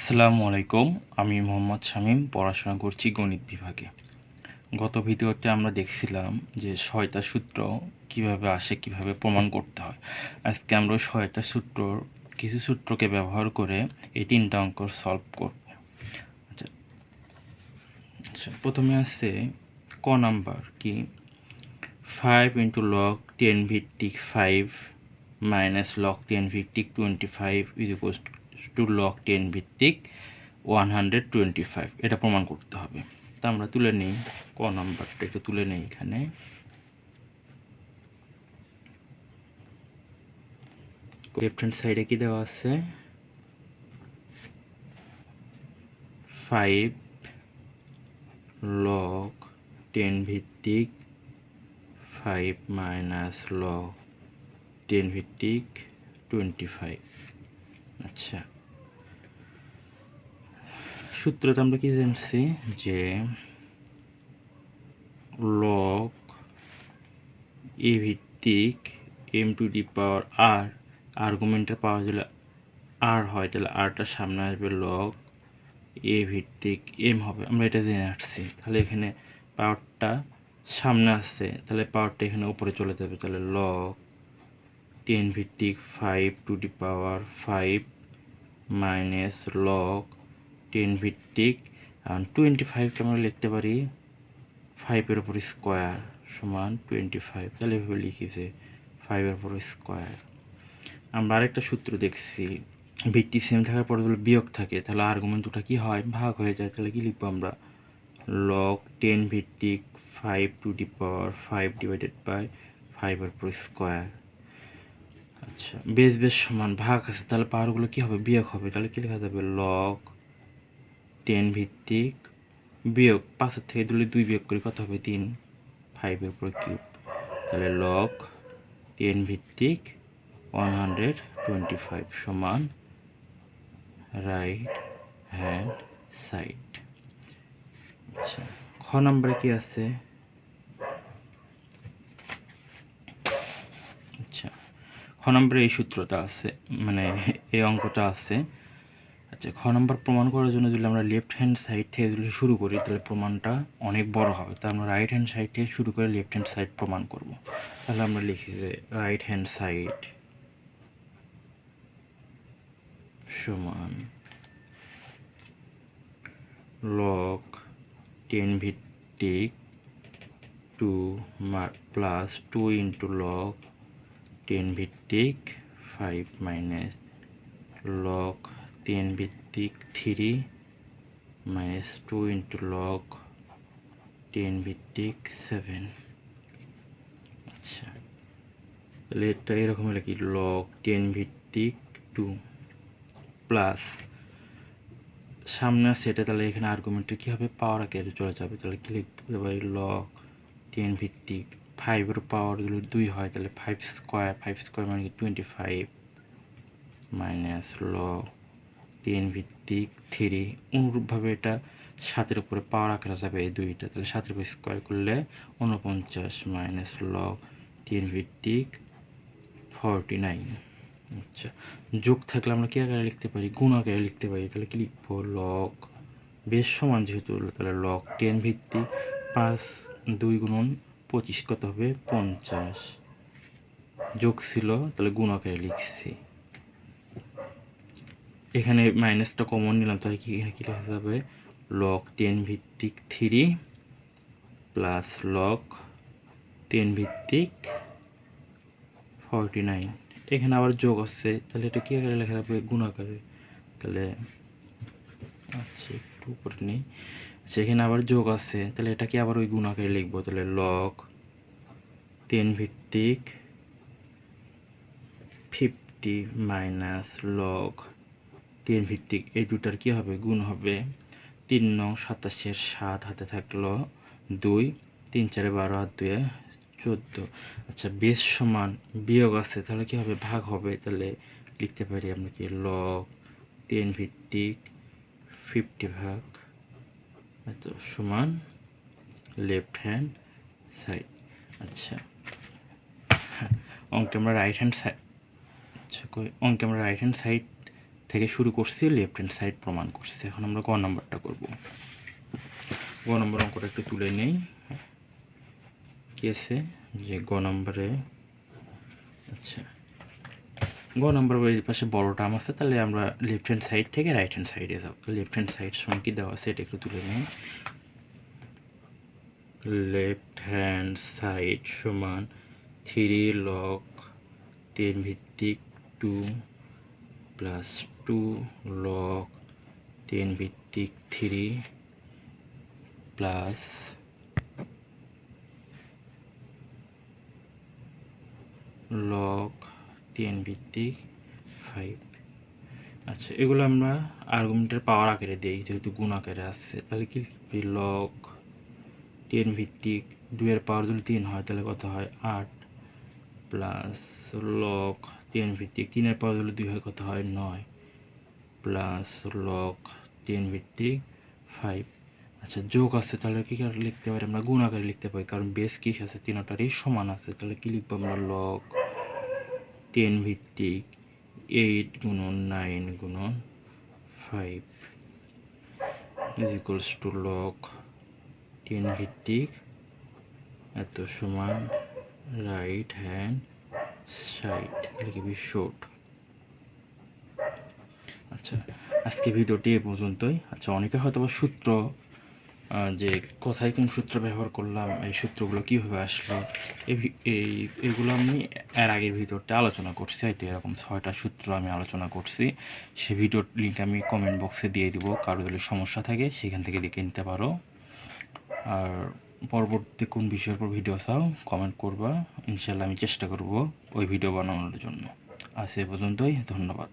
আসসালামু আলাইকুম। আমি মোহাম্মদ শামীম, পড়াশোনা করছি গণিত বিভাগে। গত ভিডিওতে আমরা দেখছিলাম যে ৬টা সূত্র কিভাবে আসে, কিভাবে প্রমাণ করতে হয়। আজকে আমরা ওই ৬টা সূত্রর কিছু সূত্রকে ব্যবহার করে এই ৩টা অঙ্ক সলভ করব। আচ্ছা আচ্ছা প্রথমে আছে ক নাম্বার কি 5 × log 10 ভিত্তিক 5 মাইনাস log 10 ভিত্তিক 25 = log 10 ভিত্তিক 125। এটা প্রমাণ করতে হবে। তা আমরা তুলে নিই, ক নাম্বারটা একটু তুলে নেই। এখানে লেফট হ্যান্ড সাইডে কি দেওয়া আছে, 5 log 10 ভিত্তিক 5 মাইনাস log 10 ভিত্তিক 25। আচ্ছা, সূত্রটা আমরা কি জানছি যে log a ভিত্তিক m⁴ r, আর্গুমেন্টের পাওয়ার যদি r হয় তাহলে rটা সামনে আসবে, log a ভিত্তিক m হবে। আমরা এটা জেনে আসছি। তাহলে এখানে পাওয়ারটা সামনে আসছে, তাহলে পাওয়ারটা এখানে উপরে চলে যাবে। তাহলে log 10 ভিত্তিক 5⁵ মাইনাস log 10 ভিত্তিক 25কে আমরা লিখতে পারি 5-এর উপর স্কোয়ার সমান 25। তাহলে এভাবে লিখি যে 5-এর উপর স্কোয়ার। আমরা আরেকটা সূত্র দেখছি, ভিত্তি সেম থাকার পর যদি বিয়োগ থাকে তাহলে আর্গুমেন্ট দুটো কী হয়, ভাগ হয়ে যায়। তাহলে কি লিখবো আমরা, log 10 ভিত্তিক 5⁵ / 5-এর উপর স্কোয়ার। আচ্ছা, বেশ সমান ভাগ আছে, তাহলে পাওয়ারগুলো কী হবে, বিয়োগ হবে। তাহলে কী লেখা যাবে, log 10 ভিত্তিক বিয়োগ 5 থেকে 2 বিয়োগ করি কত হবে, 3, 5-এর উপর কিউব। তাহলে log 10 ভিত্তিক 125 সমান রাইট হ্যান্ড সাইড। আচ্ছা, খ নম্বরে কি আছে, আচ্ছা খ নম্বরে এই সূত্রটা আছে, মানে এই অঙ্কটা আছে। আচ্ছা, খ নম্বর প্রমাণ করার জন্য যদি আমরা লেফট হ্যান্ড সাইড থেকে যদি শুরু করি তাহলে প্রমাণটা অনেক বড় হবে। তা আমরা রাইট হ্যান্ড সাইড থেকে শুরু করে লেফট হ্যান্ড সাইড প্রমাণ করব। তাহলে আমরা লিখি যে রাইট হ্যান্ড সাইড সমান log 10 ভিত্তিক 2 প্লাস 2 × log 10 ভিত্তিক 5 মাইনাস log 10 ভিত্তিক 3 মাইনাস 2 × log 10 ভিত্তিক 7। আচ্ছা, তাহলে এটা এরকম লিখি, log 10 ভিত্তিক 2 প্লাস সামনে আছে এটা, তাহলে এখানে আর্গুমেন্টে কী হবে, পাওয়ার আকারে চলে যাবে। তাহলে কি লিখতে পারি, log 10 ভিত্তিক 5-এর পাওয়ার যদি 2 হয় তাহলে 5 স্কোয়ার মানে 25 মাইনাস log 10 ভিত্তিক 3। অনুরূপভাবে এটা 7-এর উপরে পাওয়ার আকারে যাবে এই 2টা, তাহলে 7-এর উপর স্কোয়ার করলে 49 মাইনাস log 10 ভিত্তিক 49। আচ্ছা, যোগ থাকলে আমরা কী আকারে লিখতে পারি, গুণ আকারে লিখতে পারি। তাহলে কি লিখবো, log বেশ সমান যেহেতু, তাহলে log 10 ভিত্তিক 5 2 × 25 কত হবে, 50। যোগ ছিল তাহলে গুণ আকারে লিখছি। এখানে মাইনাসটা কমন নিলাম, তাহলে কি এখানে কী লেখা যাবে, log 10 ভিত্তিক 3 প্লাস log 10 ভিত্তিক 49। এখানে আবার যোগ আছে, তাহলে এটা কী আকারে লেখা যাবে, গুণ আকারে। তাহলে আচ্ছা একটু উপরে নেই। আচ্ছা, এখানে আবার যোগ আছে, তাহলে এটাকে আবার ওই গুণ আকারে লিখবো। তাহলে log 10 ভিত্তিক 50 মাইনাস log 10 ভিত্তিক এই দুটার কী হবে, গুণ হবে। 3 নং 27-এর 7 হাতে থাকলো 2, 3 4 12 আর 2 14। আচ্ছা, বেশ সমান বিয়োগ আছে, তাহলে কী হবে, ভাগ হবে। তাহলে লিখতে পারি আমরা কি, log 10 ভিত্তিক 50 ভাগ এত সমান লেফট হ্যান্ড সাইড। আচ্ছা, অঙ্কে আমরা রাইট হ্যান্ড সাইড, আচ্ছা অঙ্কে আমরা রাইট হ্যান্ড সাইড থেকে শুরু করছি, লেফট হ্যান্ড সাইড প্রমাণ করছি। এখন আমরা গ নাম্বারটা করব। গ নম্বর অঙ্কটা একটু তুলে নেই। কি আছে যে গ নম্বরে, আচ্ছা গ নম্বর এই পাশে বড় টার্ম আছে, তাহলে আমরা লেফট হ্যান্ড সাইড থেকে রাইট হ্যান্ড সাইডে যাব। লেফট হ্যান্ড সাইড সমান কি দেওয়া আছে এটা একটু তুলে নেই। লেফট হ্যান্ড সাইড সমান 3 log 10 ভিত্তিক 2 প্লাস 2 log 10 ভিত্তিক 3 প্লাস log 10 ভিত্তিক 5। আচ্ছা এগুলো আমরা আর্গুমেন্টের পাওয়ার আকারে দিই, যেহেতু গুণ আকারে আছে, তাহলে কি log 10 ভিত্তিক 2 এর পাওয়ার যদি 3 হয় তাহলে কত হয় 8 প্লাস log 10 ভিত্তিক 3 এর পাওয়ার যদি 2 হয় কত হয় 9 প্লাস log 10 ভিত্তিক 5। আচ্ছা যোগ আছে, তাহলে কি লিখতে পারি আমরা গুণ আকারে লিখতে পারি, কারণ বেস কি আছে তিনটারই সমান আছে। তাহলে কি লিখবো আমরা log 10 ভিত্তিক 8 গুণন 9 গুণন 5 ইজ ইকুয়ালস টু log 10 ভিত্তিক এত সমান রাইট হ্যান্ড সাইড লিখবি শর্ট। আচ্ছা আজকে ভিডিওটি এ পর্যন্তই। আচ্ছা অনেকে হয়তো সূত্র যে কোথায় কোন সূত্র ব্যবহার করলাম, এই সূত্রগুলো কীভাবে আসলো, এইগুলো আমি এর আগের ভিডিওতে আলোচনা করছি। হয়তো এরকম 6টা সূত্র আমি আলোচনা করছি। সেই ভিডিওর লিঙ্ক আমি কমেন্ট বক্সে দিয়ে দিব, কারো যদি সমস্যা থাকে সেখান থেকে দেখে নিতে পারো। আর পরবর্তী কোন বিষয়ের উপর ভিডিও চাও কমেন্ট করবা, ইনশাল্লাহ আমি চেষ্টা করব ওই ভিডিও বানানোর জন্য। আজ এ পর্যন্তই, ধন্যবাদ।